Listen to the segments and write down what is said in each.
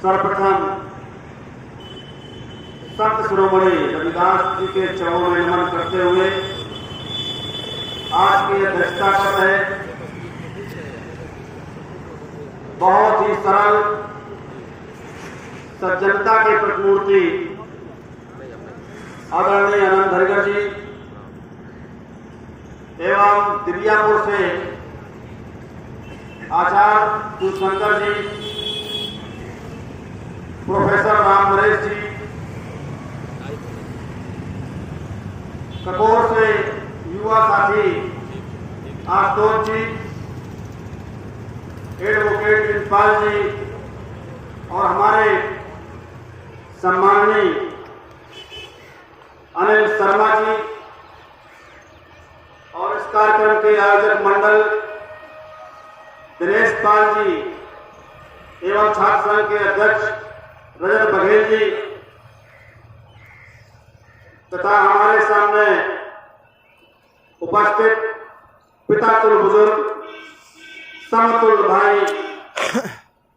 सर्वप्रथम संत शिरोमणि रविदास जी के चरणों में नमन करते हुए आज की अध्यक्षता कर रहे बहुत ही सरल सज्जनता की प्रतिमूर्ति आदरणीय आनंद हरिगर जी एवं दिव्यापुर से आचार्य शिवशंकर जी, प्रोफेसर राम नरेश जी, ककोर से युवा साथी आशुतोष जी, एडवोकेट प्रिंसिपाल जी और हमारे सम्माननीय अनिल शर्मा जी और इस कार्यक्रम के आयोजक मंडल दिनेश पाल जी एवं छात्र संघ के अध्यक्ष रजत बघेल जी तथा हमारे सामने उपस्थित पितातुल्य बुजुर्ग, समतुल्य भाई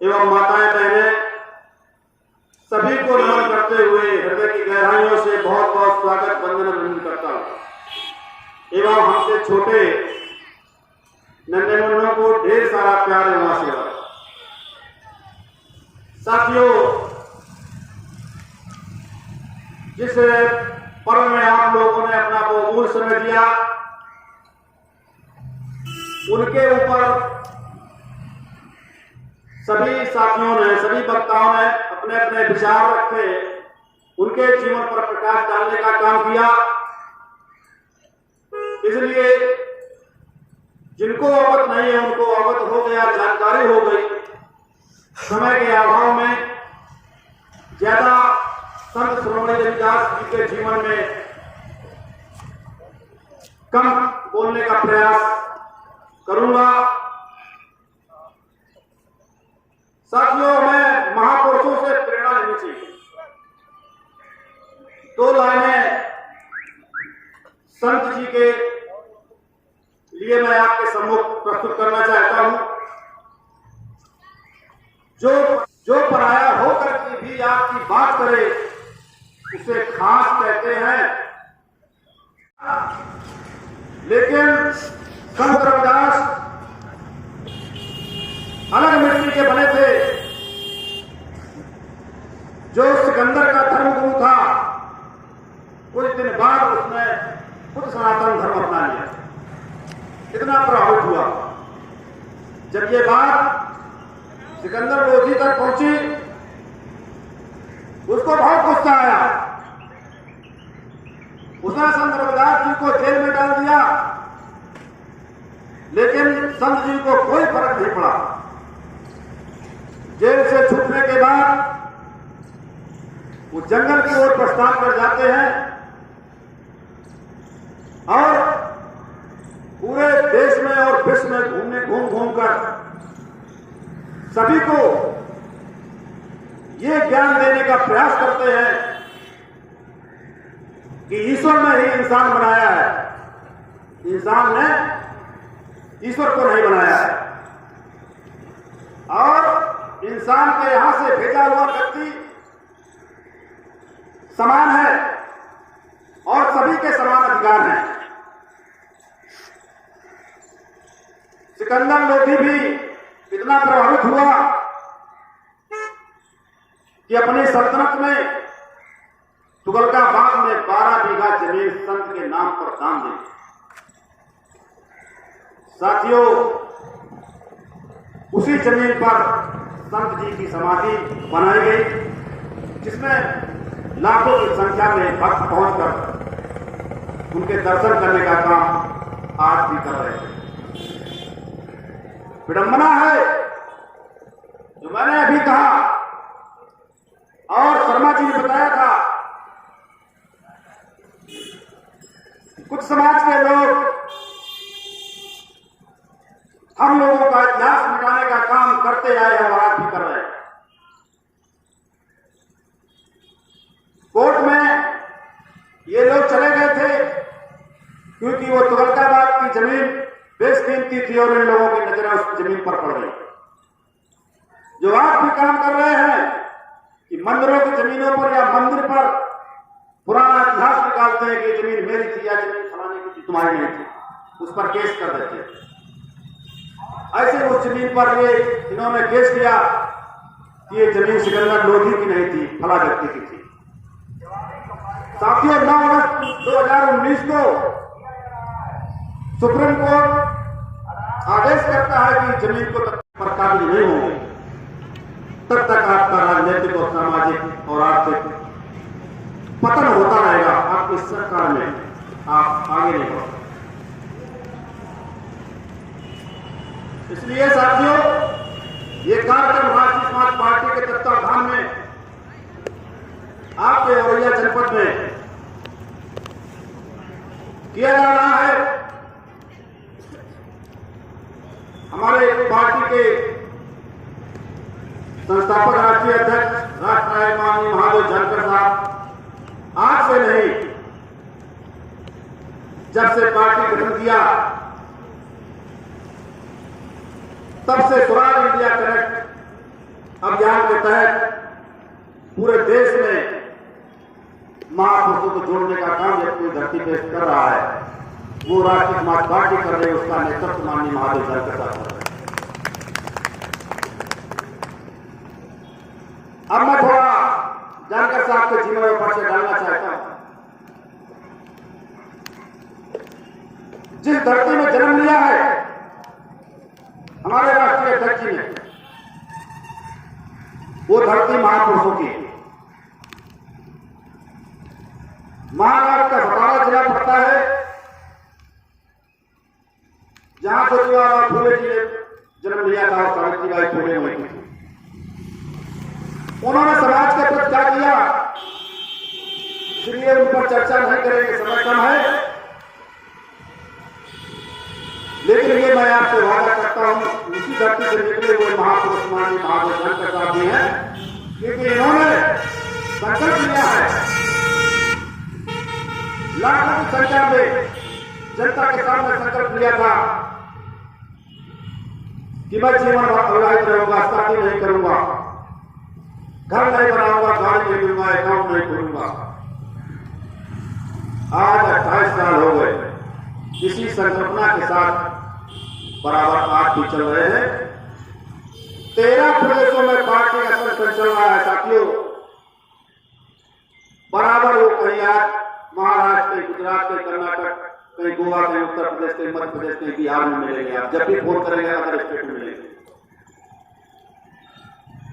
एवं माताएं बहनें, सभी को नमन करते हुए हृदय की गहराइयों से बहुत बहुत स्वागत वंदन अभिनंदन करता हूं एवं हमसे छोटे नन्हे मुन्नों को ढेर सारा प्यार एवं आशीर्वाद। साथियों, जिस पर्व में आप लोगों ने अपना बहुमूल्य समय दिया, उनके ऊपर सभी साथियों ने, सभी वक्ताओं ने अपने अपने विचार रखे, उनके जीवन पर प्रकाश डालने का काम किया। इसलिए जिनको अवगत नहीं है उनको अवगत हो गया, जानकारी हो गई। समय के अभाव में ज्यादा संत शिरोमणि रविदास जी के जीवन में कम बोलने का प्रयास करूंगा। साथियों, मैं महापुरुषों से प्रेरणा लेनी चाहिए। दो लाइनें संत जी के लिए मैं आपके सम्मुख प्रस्तुत करना चाहता हूं। जो पराया होकर के भी आपकी बात करे उसे खास कहते हैं। लेकिन संत रविदास अलग मिट्टी के बने थे। जो सिकंदर का धर्मगुरु था, कुछ दिन बाद उसने खुद सनातन धर्म अपना लिया। इतना प्रभावित हुआ। जब ये बात सिकंदर लोधी तक पहुंची, उसको बहुत गुस्सा आया। उसने संत रविदास जी को जेल में डाल दिया, लेकिन संत जी को कोई फर्क नहीं पड़ा। जेल से छूटने के बाद वो जंगल की ओर प्रस्थान कर जाते हैं और पूरे देश में और विश्व में घूम कर सभी को ये ज्ञान देने का प्रयास करते हैं कि ईश्वर ने ही इंसान बनाया है, इंसान ने ईश्वर को नहीं बनाया है। और इंसान के यहां से भेजा हुआ व्यक्ति समान है और सभी के समान अधिकार हैं। सिकंदर लोधी भी इतना प्रभावित हुआ कि अपनी सल्तनत में तुगलकाबाद में 12 बीघा जमीन संत के नाम पर दान दी। साथियों, उसी जमीन पर संत जी की समाधि बनाई गई, जिसमें लाखों की संख्या में भक्त पहुंचकर उनके दर्शन करने का काम आज भी कर रहे हैं। विडंबना है जो मैंने अभी कहा और शर्मा जी ने बताया था। कुछ समाज के लोग हम लोगों का इतिहास मिटाने का काम करते आए हैं और आज भी कर रहे हैं। कोर्ट में ये लोग चले गए थे क्योंकि वो तुगलकाबाद की जमीन बेशकीमती थी और इन लोगों की नजरें उस जमीन पर पड़ रही। जो आज भी काम कर रहे हैं कि मंदिरों की जमीनों पर या मंदिर पर पुराना इतिहास निकालते हैं कि जमीन मेरी थी या जमीन फलाने की थी, तुम्हारी नहीं थी, उस पर केस कर देते हैं। ऐसे उस जमीन पर ये इन्होंने केस किया कि ये जमीन सिकंदर लोधी की नहीं थी, फला व्यक्ति की थी। साथियों, 9 अगस्त 2019 को सुप्रीम कोर्ट आदेश करता है कि जमीन को तक पर काबिज नहीं होंगे तब तक आपका राजनीतिक और सामाजिक और आर्थिक पतन होता रहेगा। आपकी सरकार में आप आगे नहीं बढ़ सकते। इसलिए साथियों, ये कार्यक्रम राष्ट्रीय समाज पार्टी के तत्वावधान में आपके औरैया जनपद में किया जा रहा है। हमारे पार्टी के संस्थापक राष्ट्रीय अध्यक्ष राष्ट्रनायक माननीय महादेव जानकर साहब आज से नहीं, जब से पार्टी गठन किया तब से स्वराज इंडिया कनेक्ट अभियान के तहत पूरे देश में महापुरुषों को जोड़ने का काम जब कोई धरती पे कर रहा है, वो राष्ट्रीय समाज पार्टी कर रही है, उसका नेतृत्व माननीय महादेव जानकर साहब कर रहे हैं। अब मैं थोड़ा जानकर साहब के जीवन में परिचय डालना चाहता हूं। जिस धरती में जन्म लिया है हमारे राष्ट्रीय अध्यक्ष जी ने, वो धरती महापुरुषों की है। महाराष्ट्र का सतारा जिला पड़ता है, जहां ज्योतिबा फुले जी ने जन्म लिया था और सावित्रीबाई फुले हुई थी। उन्होंने समाज के प्रति क्या किया, इसलिए उन पर चर्चा नहीं करेंगे, समय कम है। लेकिन ये मैं आपसे वादा करता हूं, उसी धरती से निकले हुए महापुरुष माननीय महादेव जानकर साहब जी हैं, क्योंकि इन्होंने संकल्प लिया है लाखों की संख्या में जनता के सामने संकल्प लिया था कि मैं जीवन अविवाहित रहूंगा, शादी नहीं करूंगा, घर नहीं बनाऊंगा, गाड़ी नहीं लूंगा, अकाउंट नहीं खोलूंगा। आज 28 साल हो गए इसी संकल्पना के साथ बराबर आज भी चल रहे हैं। 13 प्रदेशों में पार्टी का संगठन चल रहा है साथियों। बराबर वो कहीं आज महाराष्ट्र, कहीं गुजरात, कहीं कर्नाटक, कहीं गोवा, कहीं उत्तर प्रदेश, कहीं मध्य प्रदेश, कहीं बिहार में मिलेंगे। आप जब भी फोन करेंगे अदर स्टेट में मिलेंगे।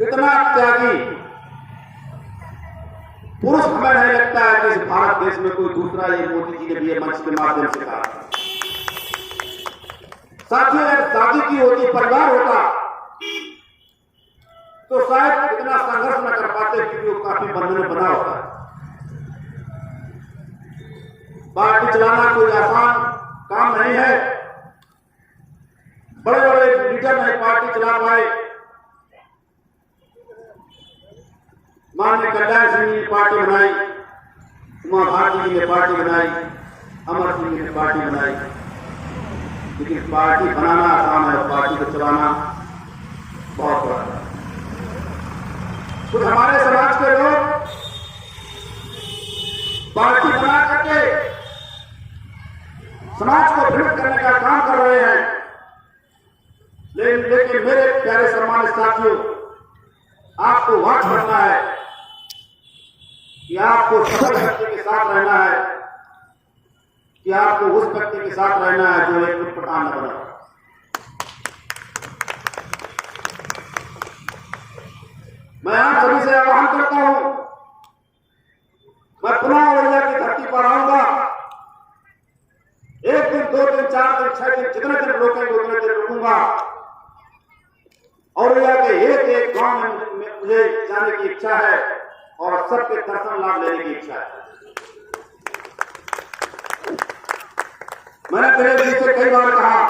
इतना त्यागी पुरुष हमें नहीं लगता है कि इस भारत देश में कोई दूसरा, ये मोदी जी ने भी मंच के माध्यम से कहा। साथियों, अगर शादी की होती, परिवार होता, तो शायद इतना संघर्ष न कर पाते, क्योंकि वो काफी बंधन में बना होता है। पार्टी चलाना कोई आसान काम नहीं है। बड़े बड़े लीडर नहीं पार्टी चला पाए। माननीय कल्याण सिंह जी ने पार्टी बनाई, उमा भारती जी ने पार्टी बनाई, अमर सिंह जी ने पार्टी बनाई, लेकिन पार्टी बनाना आसान है, पार्टी को चलाना बहुत बड़ा है। कुछ हमारे समाज के लोग पार्टी बना करके समाज को भ्रमित करने का काम कर रहे हैं। लेकिन मेरे प्यारे सम्मानित साथियों, आपको वाक करना है कि आपको सफल व्यक्ति के साथ रहना है, कि आपको उस व्यक्ति के साथ रहना है जो एक उत्पटान न बना। मैं आप सभी से आह्वान करता हूं, मैं पुनः औरैया की धरती पर आऊंगा। 1 दिन, 2 दिन, 4 दिन, 6 दिन, जितने दिन रोकेंगे उतने दिन रुकूंगा। औरैया के एक गांव में मुझे जाने की इच्छा है और सबके दर्शन लाभ लेने की इच्छा है। मैंने पहले दिन से कई बार कहा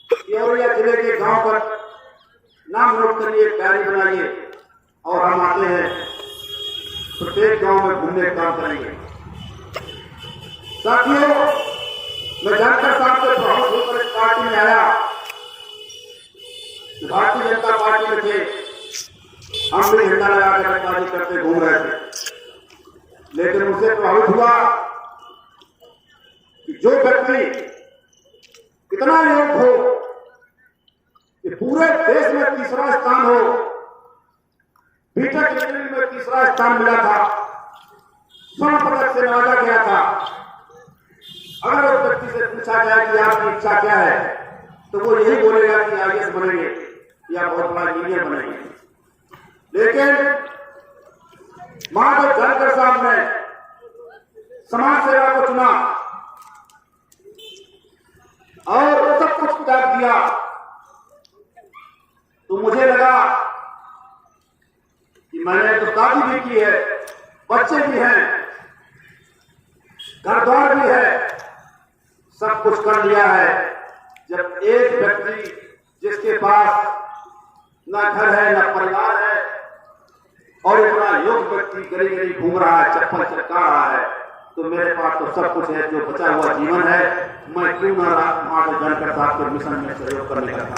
कि औरैया जिले के गांव पर नाम नोट करिए, डायरी बनाइए, और हम आते हैं प्रत्येक गांव में घूमने का काम करेंगे। साथियों, मैं जानकर साहब से प्रभावित होकर इस पार्टी में आया। भारतीय जनता पार्टी में थे, हम भी झंडा लगाकर रंगबाजी करते घूम रहे थे, लेकिन उनसे प्रभावित हुआ कि जो व्यक्ति इतना योग हो कि पूरे देश में तीसरा स्थान हो, बीटेक इंजीनियरिंग में तीसरा स्थान मिला था, स्वर्ण पदक से नवाजा गया था। अगर उस व्यक्ति से पूछा जाए कि आपकी इच्छा क्या है, तो वो यही बोलेगा कि आईएएस बनेंगे या बहुत बड़ा इंजीनियर बनेंगे। लेकिन महादेव जानकर साहब ने समाज सेवा को चुना और सब कुछ त्याग दिया, तो मुझे लगा कि मैंने तो शादी भी की है, बच्चे भी हैं, घर द्वार भी है, सब कुछ कर लिया है। जब एक व्यक्ति जिसके पास न घर है न परिवार है और इतना योग व्यक्ति गली गली घूम रहा है, चप्पल चटका रहा है, तो मेरे पास तो सब कुछ है, जो बचा हुआ जीवन है मैं क्यों न महादेव जानकर साहब के मिशन में सहयोग करने का था।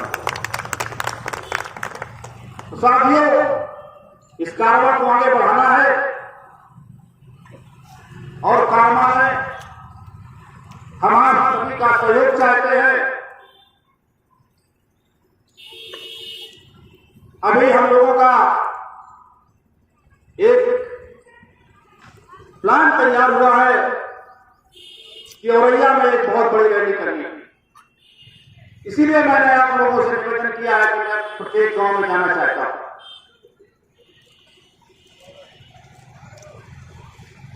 तो साथियों, इस कारवां को आगे बढ़ाना है और कारवां में हम आप सभी का सहयोग चाहते हैं। अभी हम लोगों का एक प्लान तैयार हुआ है कि औरैया में एक बहुत बड़ी रैली करनी है। इसीलिए मैंने आप लोगों से निवेदन किया है कि मैं प्रत्येक गांव में जाना चाहता हूं।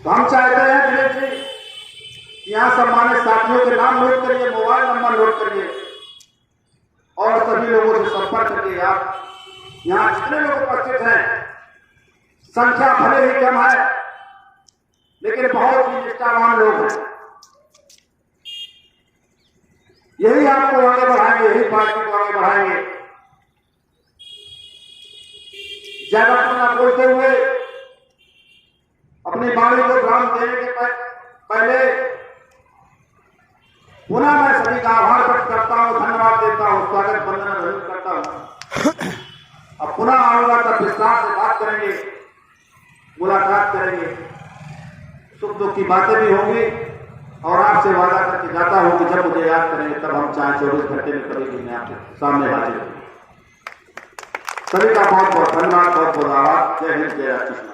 तो हम चाहते हैं दिलीप जी, यहां सम्मानित साथियों के नाम नोट करिए, मोबाइल नंबर नोट करिए और सभी लोगों से संपर्क करिए। आप यहां जितने लोग उपस्थित हैं, संख्या भले ही कम है लेकिन बहुत ही निष्ठावान लोग हैं। यही आपको आगे बढ़ाएंगे, यही पार्टी को आगे बढ़ाएंगे। ज्यादा अपना बोलते हुए अपनी वाणी को ग्राम देने के पहले पुनः मैं सभी का आभार व्यक्त करता हूं, धन्यवाद देता हूं, स्वागत वंदना करता हूं। अब पुनः आऊंगा तब विस्तार से बात करेंगे, मुलाकात करेंगे, सुख दुख की बातें भी होंगी और आपसे वादा करके जाता हूं कि जब मुझे याद करेंगे तब हम चाहे 24 घंटे में कभी भी मैं आपके सामने हाजिर हूं। सभी का बहुत बहुत धन्यवाद, बहुत बहुत आभार। जय हिंद, जय राष्ट्र।